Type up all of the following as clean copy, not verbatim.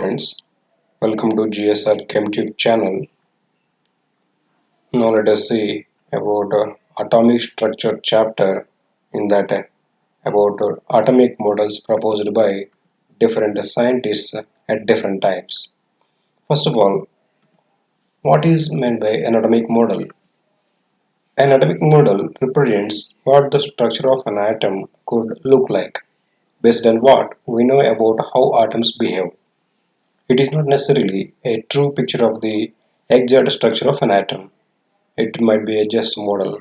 friends, welcome to GSR Chem Tube channel. Now let us see about atomic structure chapter in that about atomic models proposed by different scientists at different times. First of all, what is meant by an atomic model? An atomic model represents what the structure of an atom could look like based on what we know about how atoms behave. It is not necessarily a true picture of the exact structure of an atom. It might be a just model.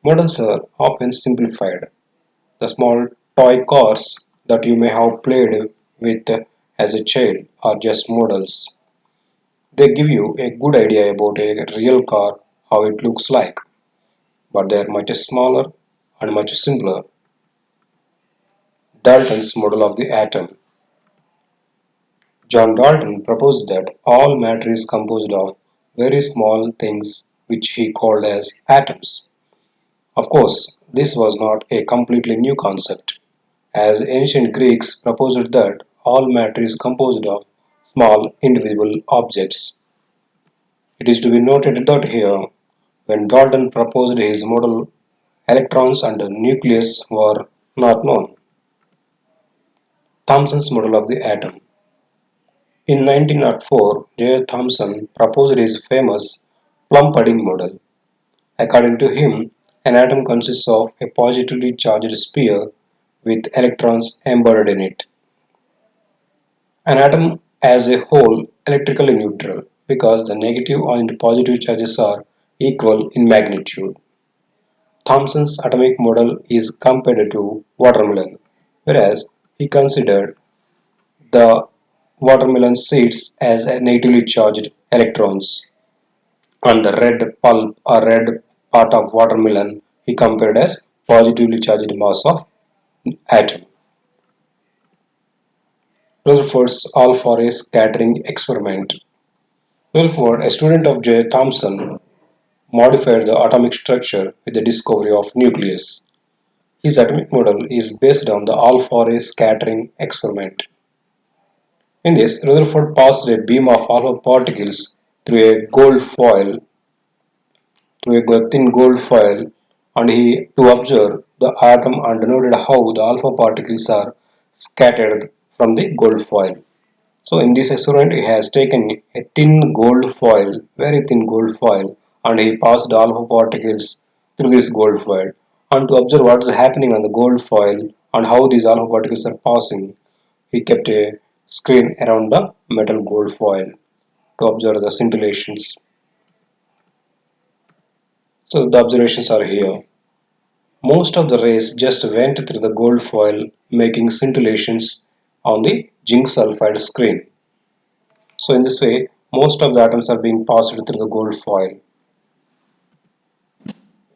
Models are often simplified. The small toy cars that you may have played with as a child are just models. They give you a good idea about a real car, how it looks like, but they are much smaller and much simpler. Dalton's model of the atom. John Dalton proposed that all matter is composed of very small things which he called as atoms. Of course, this was not a completely new concept, as ancient Greeks proposed that all matter is composed of small indivisible objects. It is to be noted that here, when Dalton proposed his model, electrons and the nucleus were not known. Thomson's model of the atom. In 1904, J. Thomson proposed his famous plum pudding model. According to him, an atom consists of a positively charged sphere with electrons embedded in it. An atom as a whole electrically neutral because the negative and positive charges are equal in magnitude. Thomson's atomic model is compared to watermelon, whereas he considered the watermelon seeds as negatively charged electrons, and the red pulp or red part of watermelon he compared as positively charged mass of atom. Rutherford's all-for-a scattering experiment. Rutherford, a student of J. Thomson, modified the atomic structure with the discovery of nucleus. His atomic model is based on the all-for-a scattering experiment. In this, Rutherford passed a beam of alpha particles through a gold foil through a thin gold foil, and he to observe the atom and noted how the alpha particles are scattered from the gold foil. So in this experiment he has taken a thin gold foil, very thin gold foil, and he passed alpha particles through this gold foil. And to observe what is happening on the gold foil and how these alpha particles are passing, he kept a screen around the metal gold foil to observe the scintillations. So the observations are here. Most of the rays just went through the gold foil, making scintillations on the zinc sulfide screen. So in this way, most of the atoms are being passed through the gold foil.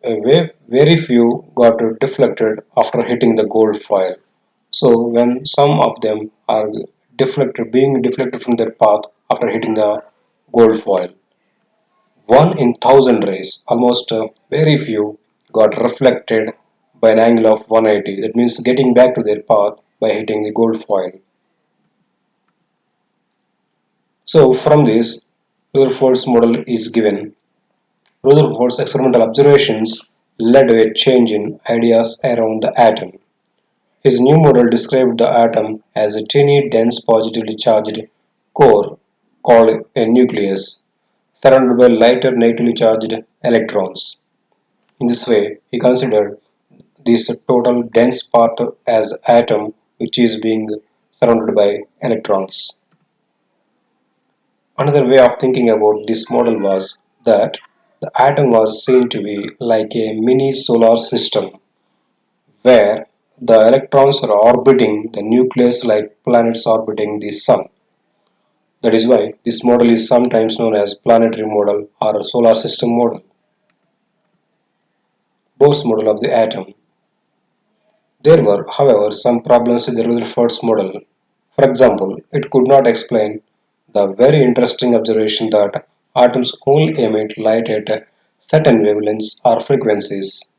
Very few got deflected after hitting the gold foil. So when some of them are being deflected from their path after hitting the gold foil, 1 in 1,000 rays, almost very few, got reflected by an angle of 180. That means getting back to their path by hitting the gold foil. So from this, Rutherford's model is given. Rutherford's experimental observations led to a change in ideas around the atom. His new model described the atom as a tiny, dense, positively charged core called a nucleus, surrounded by lighter, negatively charged electrons. In this way, he considered this total dense part as atom which is being surrounded by electrons. Another way of thinking about this model was that the atom was seen to be like a mini solar system where the electrons are orbiting the nucleus like planets orbiting the sun. That is why this model is sometimes known as planetary model or solar system model. Bohr's model of the atom. There were, however, some problems with the Rutherford's model. For example, it could not explain the very interesting observation that atoms only emit light at certain wavelengths or frequencies.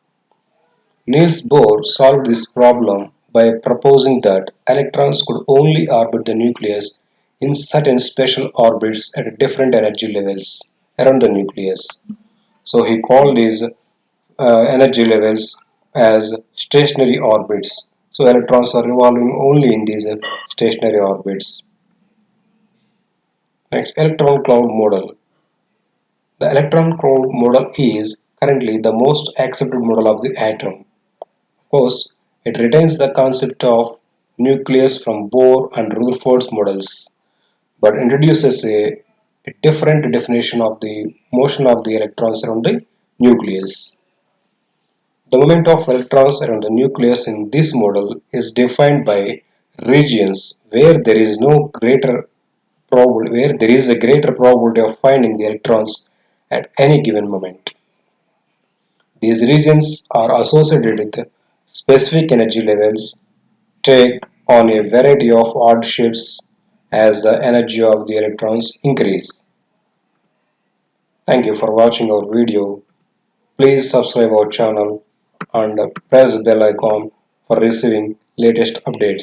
Niels Bohr solved this problem by proposing that electrons could only orbit the nucleus in certain special orbits at different energy levels around the nucleus. So he called these energy levels as stationary orbits. So electrons are revolving only in these stationary orbits. Next, electron cloud model. The electron cloud model is currently the most accepted model of the atom. Of course, it retains the concept of nucleus from Bohr and Rutherford's models, but introduces a different definition of the motion of the electrons around the nucleus. The movement of electrons around the nucleus in this model is defined by regions where there is a greater probability of finding the electrons at any given moment. These regions are associated with specific energy levels, take on a variety of odd shapes as the energy of the electrons increase. Thank you for watching our video. Please subscribe our channel and press bell icon for receiving latest updates.